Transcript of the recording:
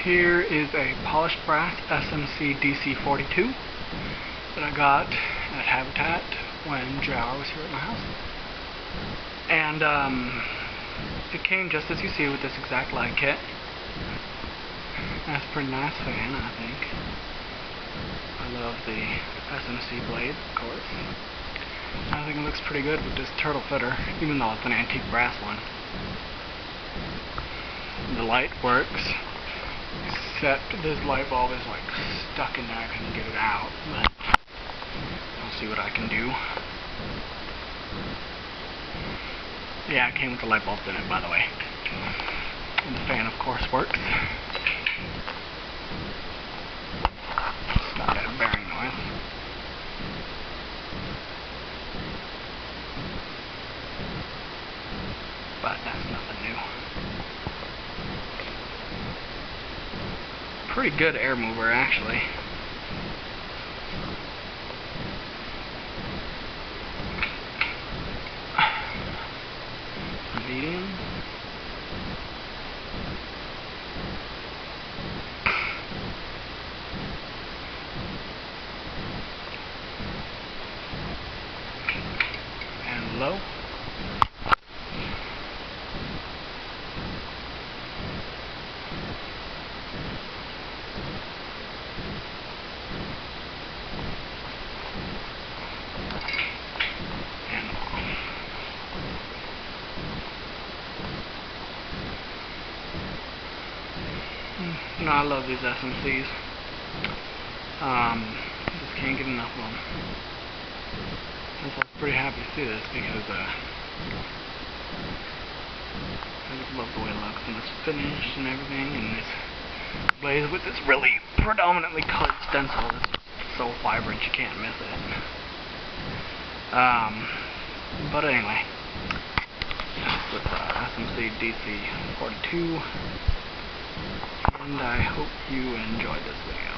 Here is a polished brass SMC DC42 that I got at Habitat when JR was here at my house. And it came just as you see with this exact light kit. That's a pretty nice fan, I think. I love the SMC blade, of course. I think it looks pretty good with this turtle fitter, even though it's an antique brass one. The light works, except this light bulb is like stuck in there. I couldn't get it out, but I'll see what I can do. Yeah, it came with the light bulbs in it, by the way. And the fan, of course, works. It's not that bearing noise. But that's nothing new. Pretty good air mover, actually. Medium. And low. No, I love these SMCs. Just can't get enough of them. And so I was pretty happy to see this because I just love the way it looks and it's finished and everything, and this blaze with this really predominantly colored stencil is so vibrant you can't miss it. But anyway, with SMC DC42. And I hope you enjoyed this video.